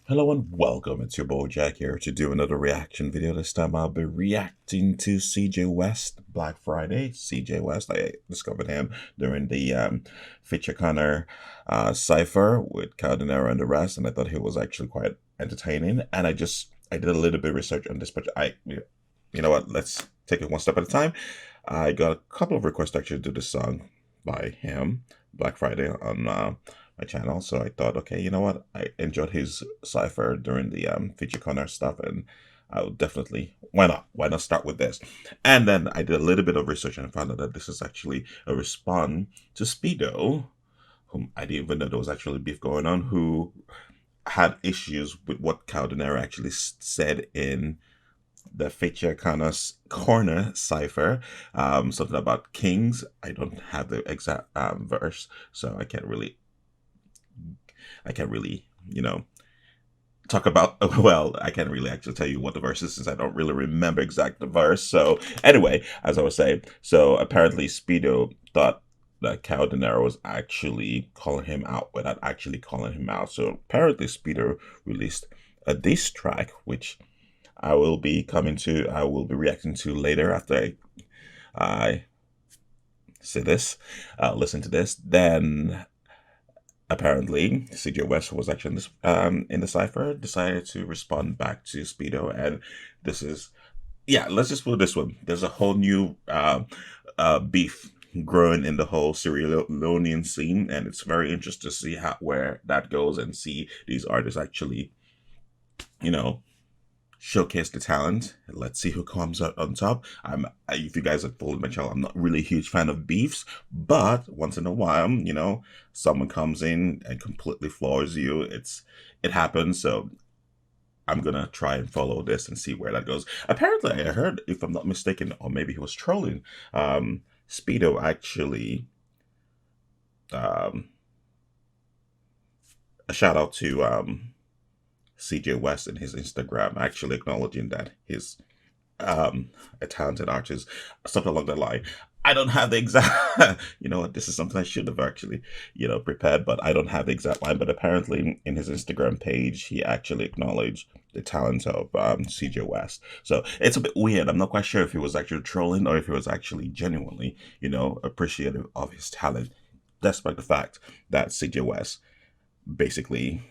Hello and welcome. It's your boy Jack here to do another reaction video. This time I'll be reacting to CJ West Black Friday. CJ West, I discovered him during the Feature Connor cipher with Caldonero and the rest, and I thought he was actually quite entertaining. And I did a little bit of research on this, but you know what? Let's take it one step at a time. I got a couple of requests to actually do this song by him, Black Friday, on my channel. So I thought, okay, you know what? I enjoyed his cipher during the feature corner stuff, and I would definitely why not? Why not start with this? And then I did a little bit of research and found out that this is actually a response to Speedo, whom I didn't even know there was actually beef going on, who had issues with what Caldonero actually said in the feature corner cipher, something about kings. I don't have the exact verse, so I can't really, talk about. Well, I can't really actually tell you what the verse is since I don't really remember exact the verse. So anyway, as I was saying, so apparently Speedo thought that Caldonero was actually calling him out without actually calling him out. So apparently Speedo released a diss track, which I will be reacting to later after I see this, listen to this. Then apparently CJ West was actually in the cipher, decided to respond back to Speedo, and this is, yeah, let's just put it this one. There's a whole new beef growing in the whole Sierra Leonean scene, and it's very interesting to see how where that goes and see these artists actually, you know, showcase the talent. Let's see who comes out on top. If you guys have followed my channel, I'm not really a huge fan of beefs, but once in a while, someone comes in and completely floors you. It happens. So I'm gonna try and follow this and see where that goes. Apparently, I heard, if I'm not mistaken, or maybe he was trolling. Speedo actually, um, a shout out to CJ West in his Instagram, actually acknowledging that he's a talented artist, something along that line. I don't have the exact, you know what, this is something I should have actually, prepared, but I don't have the exact line. But apparently, in his Instagram page, he actually acknowledged the talent of CJ West. So it's a bit weird. I'm not quite sure if he was actually trolling or if he was actually genuinely, appreciative of his talent, despite the fact that CJ West basically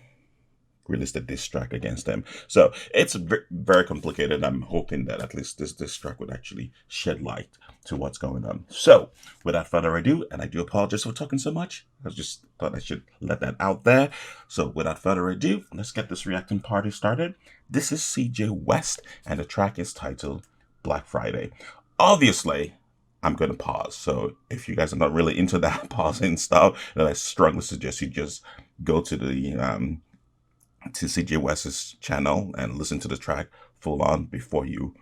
released a diss track against them. So it's very complicated. I'm hoping that at least this diss track would actually shed light to what's going on. So without further ado, and I do apologize for talking so much, I just thought I should let that out there. So without further ado, let's get this reacting party started. This is CJ West, and the track is titled Black Friday. Obviously, I'm going to pause. So if you guys are not really into that pausing stuff, then I strongly suggest you just go to CJ West's channel and listen to the track full on before you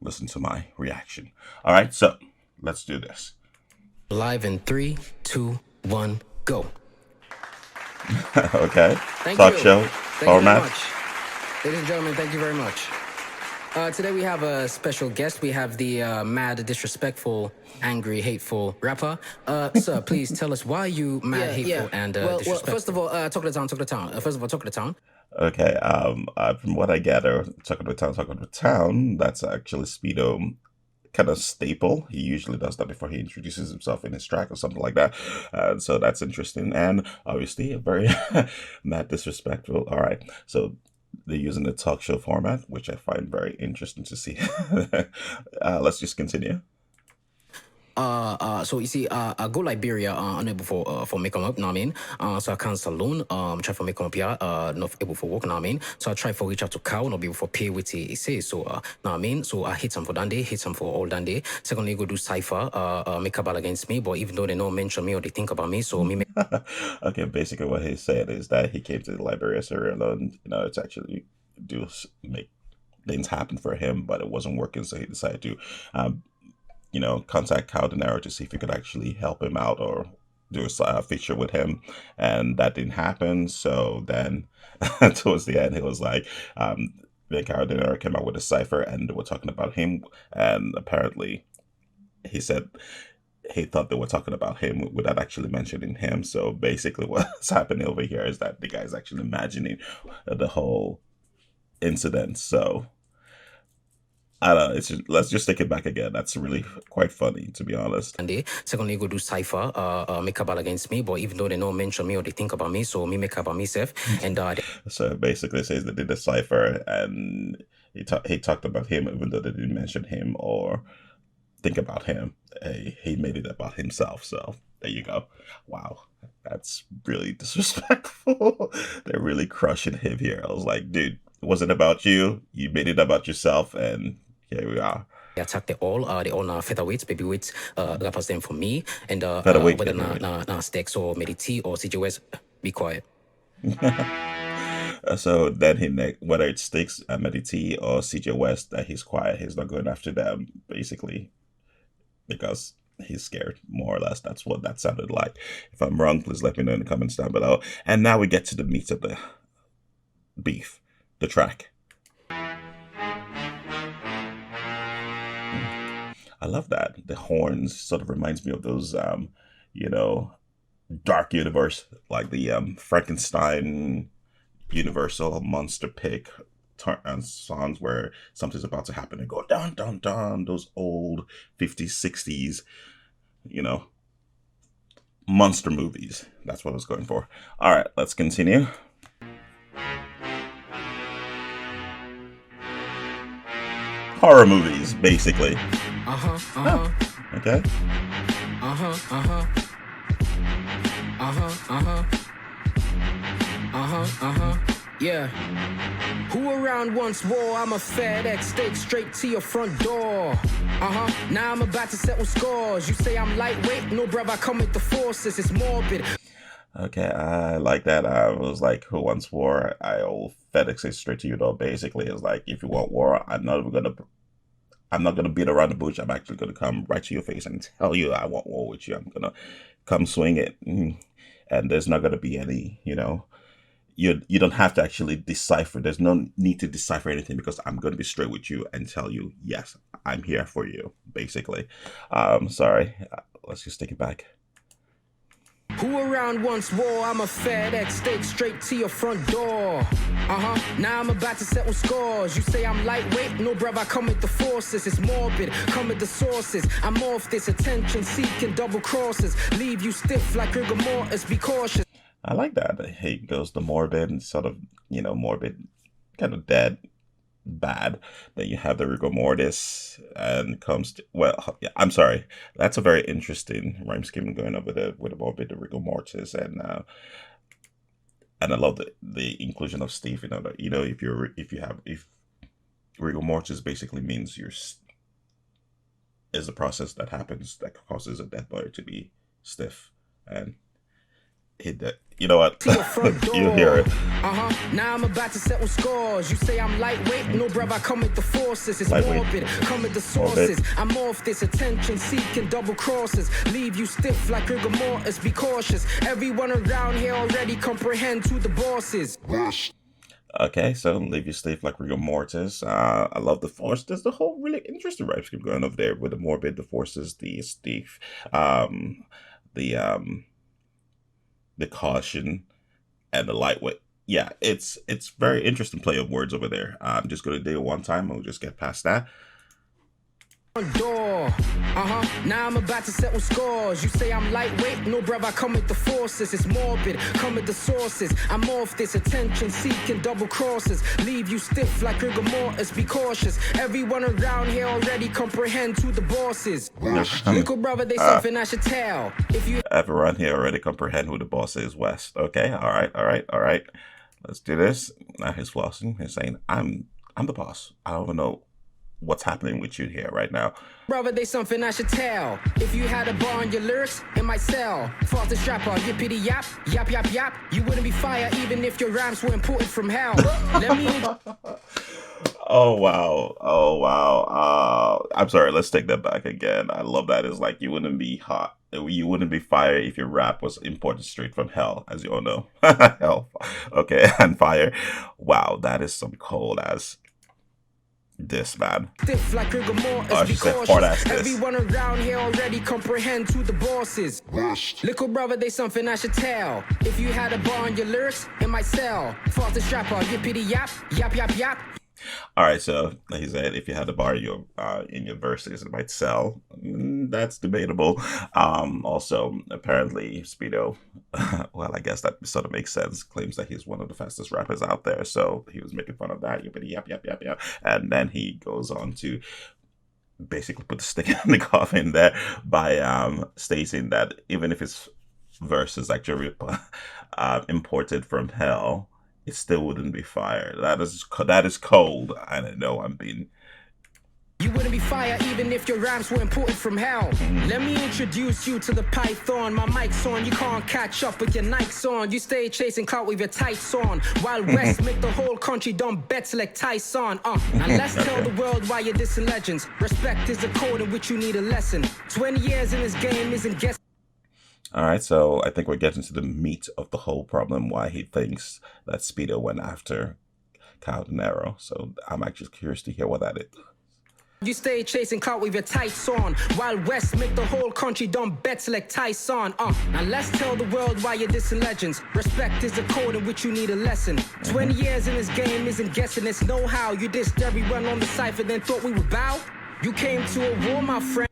listen to my reaction. All right, so let's do this. Live in 3, 2, 1, go. Okay, Thank talk you. show Thank you very format. much. Ladies and gentlemen, thank you very much. Today we have a special guest. We have the mad, disrespectful, angry, hateful rapper. Sir, please tell us why you mad, hateful, and disrespectful. First of all, talk of the town, talk of the town. First of all, talk of the town. Okay, from what I gather, talk of the town, that's actually Speedo kind of staple. He usually does that before he introduces himself in his track or something like that. So that's interesting. And obviously, a very not disrespectful. All right. So they're using the talk show format, which I find very interesting to see. Let's just continue. So you see, I go Liberia, unable for make 'em up, know what I mean? So I can saloon, try for make 'em up here, not able for work, know what I mean? So I try for reach out to cow, not be able for pay with it say, so, know what I mean? So I hit some for Dande, hit some for all Dande. Secondly, go do cipher, make a ball against me, but even though they don't mention me or they think about me, so me Okay, basically what he's saying is that he came to the Liberia Sierra Leone, it's actually make things happen for him, but it wasn't working, so he decided to um, contact Caldonero to see if he could actually help him out or do a feature with him, and that didn't happen. So then, towards the end, he was like, then Caldonero came out with a cipher, and they were talking about him, and apparently, he said he thought they were talking about him without actually mentioning him. So basically, what's happening over here is that the guy's actually imagining the whole incident. So I don't know. It's just, let's just take it back again. That's really quite funny, to be honest. And they secondly go do cipher, make a ball against me, but even though they don't mention me or they think about me, so me make up about myself. And So basically, it says they did a cipher, and he talked about him, even though they didn't mention him or think about him. He made it about himself. So there you go. Wow, that's really disrespectful. They're really crushing him here. I was like, dude, it wasn't about you. You made it about yourself, and here we are. they attack the all now featherweights, baby weights, rappers them for me. And Featherweight, whether featherweight. na Stex or Mediti or CJS, be quiet. So then whether it sticks at Mediti or CJ West, that he's quiet. He's not going after them, basically, because he's scared, more or less. That's what that sounded like. If I'm wrong, please let me know in the comments down below. And now we get to the meat of the beef, the track. I love that. The horns sort of reminds me of those, you know, dark universe, like the Frankenstein Universal Monster Pick songs where something's about to happen and go dun dun dun. Those old 50s, 60s, you know, monster movies. That's what I was going for. All right, let's continue. Horror movies, basically. Oh, okay. Yeah. Who around once war? I'm a FedEx steak straight to your front door. Now I'm about to settle scores. You say I'm lightweight? No, bruv, I come with the forces. It's morbid. Okay, I like that. I was like, who wants war? I'll FedEx it straight to you, though. Basically, it's like, if you want war, I'm not gonna beat around the bush. I'm actually gonna come right to your face and tell you I want war with you. I'm gonna come swing it, and there's not gonna be any, you don't have to actually decipher. There's no need to decipher anything because I'm gonna be straight with you and tell you, yes, I'm here for you. Basically, sorry. Let's just take it back. Who around once war? I'm a FedEx steak straight to your front door. Now I'm about to settle scores. You say I'm lightweight? No, bruv, I come with the forces. It's morbid, come with the sources. I'm off this attention seeking double crosses. Leave you stiff like rigor mortis. Be cautious. I like that. He goes the morbid, sort of, morbid, kind of dead, bad. Then you have the rigor mortis, and comes to, well, yeah, I'm sorry. That's a very interesting rhyme scheme going over there with the morbid, the rigor mortis, and I love the inclusion of Steve. If rigor mortis basically means is a process that happens that causes a dead body to be stiff and hit that. You know what? You hear it. Now I'm about to settle scores. You say I'm lightweight? No, bruv, I come with the forces. It's Lightweight. morbid, come with the sources. I'm off this attention seeking double crosses. Leave you stiff like rigor mortis. Be cautious. Everyone around here already comprehend who the boss is. Okay, so leave you stiff like rigor mortis. I love the force. There's the whole really interesting rhyme scheme going over there with the morbid, the forces, the stiff, the caution, and the lightweight. Yeah, it's very interesting play of words over there. I'm just gonna do it one time. We'll just get past that. Door. Now I'm about to settle scores. You say I'm lightweight? No, bruv, I come with the forces. It's morbid, come with the sources. I'm off this attention seeking double crosses. Leave you stiff like rigor mortis. Be cautious. Everyone around here already comprehend who the boss is. Little brother, they something I should tell. If you Everyone here already comprehend who the boss is. West. Okay, all right. Let's do this. Now he's flossing. He's saying, I'm the boss. I don't even know what's happening with you here right now. brother, they something I should tell. If you had a bar on your lyrics, it might sell. Fault the strapper, yippity yap, yap yap yap. You wouldn't be fire even if your rhymes were imported from hell. Let me Oh wow. I'm sorry, let's take that back again. I love that. It's like you wouldn't be hot. You wouldn't be fire if your rap was imported straight from hell, as you all know. Hell. Okay, and fire. Wow, that is some cold ass This man. Stiff like rigor mortis, Oh, be she said hard ass cautious. this. Everyone around here already comprehend who the boss is. Little brother, they something I should tell. If you had a bar on your lyrics, it might sell. Fastest rapper, yippity yap, yap yap yap. All right, so like he said, if you had to bar your in your verses, it might sell. That's debatable. Also, apparently, Speedo, well, I guess that sort of makes sense. Claims that he's one of the fastest rappers out there, so he was making fun of that. Yap yap yap yap, and then he goes on to basically put the stick in the coffin there by stating that even if his verse is actually imported from hell, it still wouldn't be fire. That is cold. I don't know. I'm being. You wouldn't be fire even if your rhymes were imported from hell. Let me introduce you to the python. My mic's on, you can't catch up with your Nikes on. You stay chasing clout with your tights on. While West make the whole country dumb bets like Tyson. Now let's tell the world why you're dissing legends. Respect is the code in which you need a lesson. 20 years in this game isn't guessing. All right, so I think we're getting to the meat of the whole problem, why he thinks that Speedo went after Caldenero. So I'm actually curious to hear what that is. You stay chasing clout with your tights on. While West make the whole country dumb bets like Tyson. Now let's tell the world why you're dissing legends. Respect is the code in which you need a lesson. 20 years in this game isn't guessing, it's know-how. You dissed everyone on the cipher, then thought we would bow. You came to a war, my friend.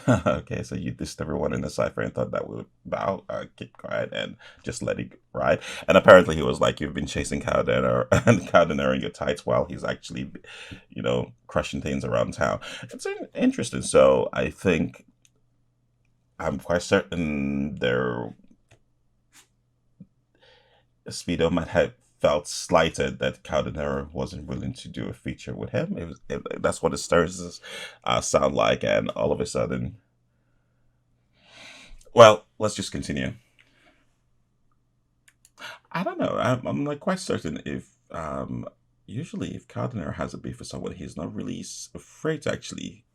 Okay, so you dissed everyone in the cipher and thought that we would bow, keep quiet, and just let it ride. And apparently he was like, you've been chasing Caldenero and Caldenero in your tights while he's actually, crushing things around town. It's interesting. So I think I'm quite certain Speedo might have felt slighted that Caldenero wasn't willing to do a feature with him. That's what it stirs sound like, and all of a sudden, well, let's just continue. I don't know. I'm like quite certain if usually if Caldenero has a beef with someone, he's not really afraid to actually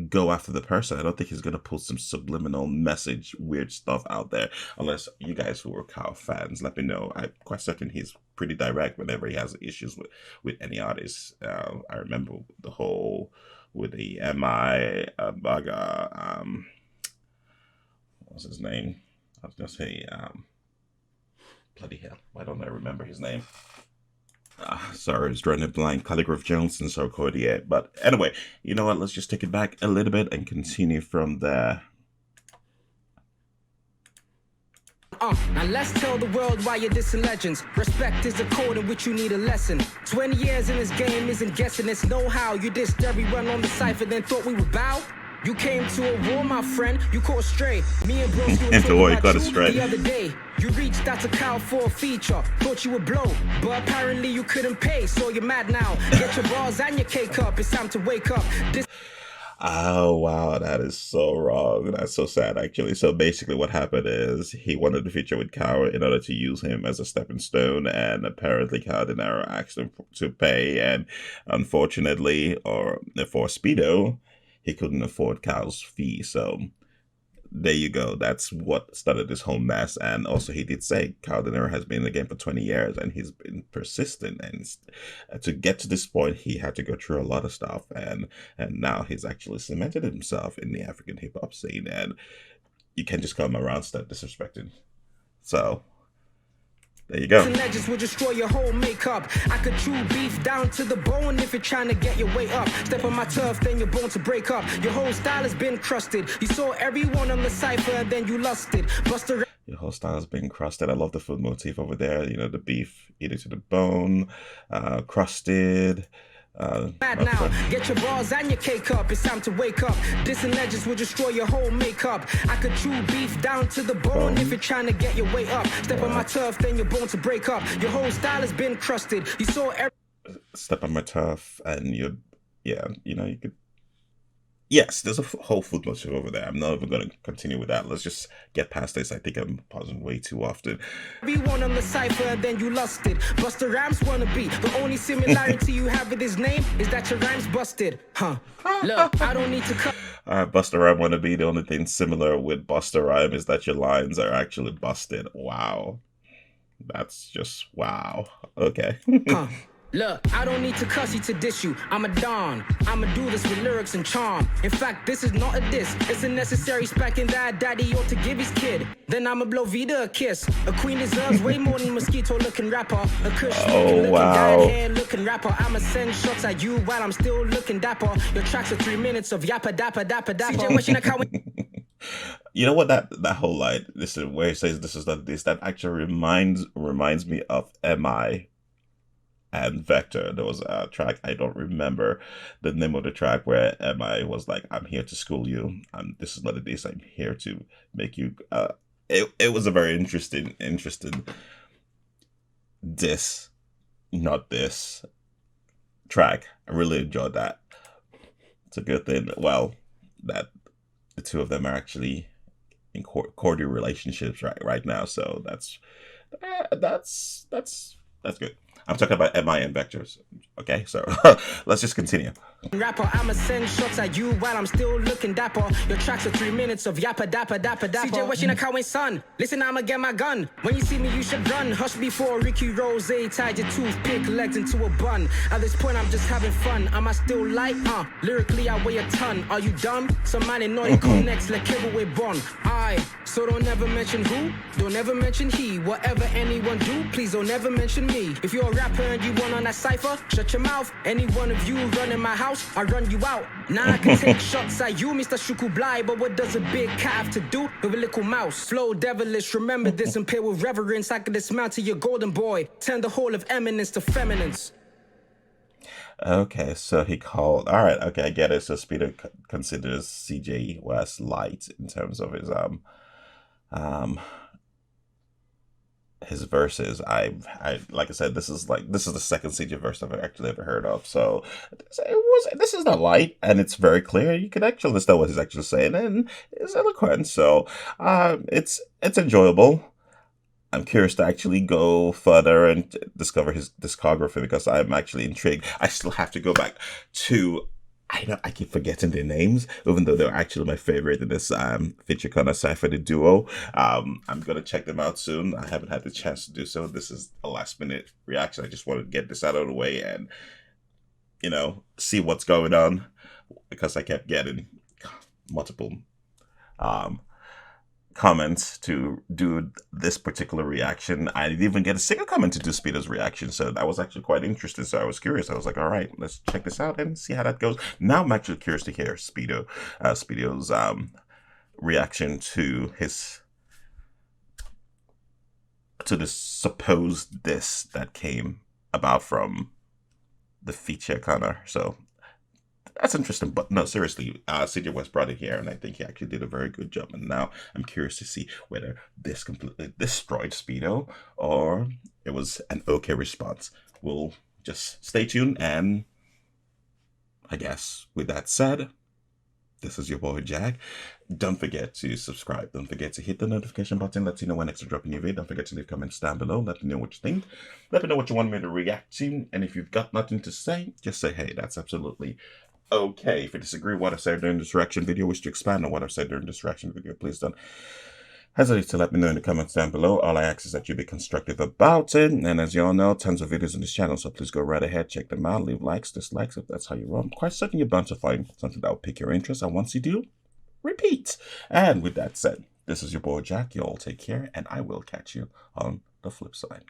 go after the person. I don't think he's gonna put some subliminal message, weird stuff out there. Unless you guys who are Kyle fans, let me know. I'm quite certain he's pretty direct whenever he has issues with any artist. I remember the whole with the Mi Baga. What's his name? I was gonna say bloody hell. Why don't I remember his name? Sorry, I was drawing a blank. Calligraph Jones and so Cordier. But anyway, you know what? Let's just take it back a little bit and continue from there. Now let's tell the world why you're dissing legends. Respect is the code in which you need a lesson. 20 years in this game isn't guessing, it's know-how. You dissed everyone on the cipher, then thought we would bow. You came to a war, my friend. You caught stray. Me and Bros, you were talking about you the other day. You reached out to Kyle for a feature. Thought you would blow, but apparently you couldn't pay. So you're mad now. Get your bars and your cake up. It's time to wake up. Oh, wow. That is so wrong. That's so sad, actually. So basically what happened is he wanted to feature with Kyle in order to use him as a stepping stone. And apparently Caldenero asked him to pay. And unfortunately, or for Speedo, he couldn't afford Kyle's fee. So there you go. That's what started this whole mess. And also he did say Caldenero has been in the game for 20 years and he's been persistent. And to get to this point, he had to go through a lot of stuff. And now he's actually cemented himself in the African hip hop scene. And you can't just come around start disrespecting. So there you go. Legends will destroy your whole makeup. I could chew beef down to the bone if you're trying to get your way up. Step on my turf, then you're born to break up. Your whole style has been crusted. You saw everyone on the cipher, and then you lusted. Buster. Your whole style has been crusted. I love the food motif over there. The beef, eat it to the bone, crusted. Bad now, get your bars and your cake up. It's time to wake up. Dissing legends will destroy your whole makeup. I could chew beef down to the bone if you're trying to get your way up. Step on my turf, then you're born to break up. Your whole style has been crusted. You saw step on my turf, and you could. Yes, there's a whole food motif over there. I'm not even going to continue with that. Let's just get past this. I think I'm pausing way too often. Everyone on the cipher, then you lusted. Buster Rhymes wanna be. The only similarity you have with his name is that your rhymes busted. Look, I don't need to cut. Buster Rhyme wanna be. The only thing similar with Buster Rhyme is that your lines are actually busted. Wow. That's just wow. Okay. Look, I don't need to cuss you to diss you. I'm a don. I'ma do this with lyrics and charm. In fact, this is not a diss. It's a necessary spanking that daddy ought to give his kid. Then I'ma blow Vida a kiss. A queen deserves way more than mosquito looking rapper. A kush looking, dyed hair looking rapper. I'ma send shots at you while I'm still looking dapper. Your tracks are 3 minutes of yappa dappa dappa dapper. CJ wishing a cow. You know what, that whole line, this is where he says this is not this, that actually reminds me of MI and Vector. There was a track, I don't remember the name of the track, where MI was like, I'm here to school you. This is not a diss, I'm here to make you it was a very interesting diss, not this track. I really enjoyed that. It's a good thing, well, that the two of them are actually in cordial relationships right now, so that's good. I'm talking about MI and vectors. Okay, so let's just continue. Rapper, I'ma send shots at you while I'm still looking dapper. Your tracks are 3 minutes of yappa dappa dappa dapper. CJ wishing a cow ain't son. Listen, I'ma get my gun. When you see me, you should run. Hush before Ricky Rose tied your toothpick legs into a bun. At this point, I'm just having fun. Am I still light? Lyrically, I weigh a ton. Are you dumb? Some man in Nordic connects like cable with Bon. So don't ever mention who, don't ever mention he. Whatever anyone do, please don't ever mention me. If you're a rapper and you want on that cipher, shut your mouth. Any one of you running my house, I run you out. Now I can take shots at you, Mr. Shukublai, but what does a big cat have to do with a little mouse? Flow devilish, remember this and pay with reverence. I can dismantle your golden boy, turn the whole of eminence to feminines. Okay, so he called. All right, okay, I get it. So Speedo considers CJ West light in terms of his verses. I like I said, this is the second CJ verse I've actually ever heard of. So this is not light, and it's very clear. You can actually understand what he's actually saying, and it's eloquent. So it's enjoyable. I'm curious to actually go further and discover his discography because I'm actually intrigued. I still have to go back to. I know I keep forgetting their names, even though they're actually my favorite in this feature kind of Cypher the duo. I'm gonna check them out soon. I haven't had the chance to do so. This is a last minute reaction. I just wanted to get this out of the way and see what's going on because I kept getting multiple comments to do this particular reaction. I didn't even get a single comment to do Speedo's reaction, so that was actually quite interesting. So I was curious. I was like, all right, let's check this out and see how that goes. Now I'm actually curious to hear Speedo's reaction to this supposed diss that came about from the feature Connor. So that's interesting, but no, seriously, CJ West brought it here, and I think he actually did a very good job. And now I'm curious to see whether this completely destroyed Speedo or it was an okay response. We'll just stay tuned, and I guess with that said, this is your boy Jack. Don't forget to subscribe. Don't forget to hit the notification button. Let you know when next I drop a new video. Don't forget to leave comments down below. Let me know what you think. Let me know what you want me to react to. And if you've got nothing to say, just say, hey, that's absolutely okay. If you disagree with what I said during this reaction video, wish to expand on what I said during this reaction video, please don't hesitate to let me know in the comments down below. All I ask is that you be constructive about it. And as you all know, tons of videos on this channel, so please go right ahead, check them out, leave likes, dislikes if that's how you roll. I'm quite certain you're bound to find something that will pique your interest, and once you do, repeat. And with that said, this is your boy Jack. You all take care, and I will catch you on the flip side.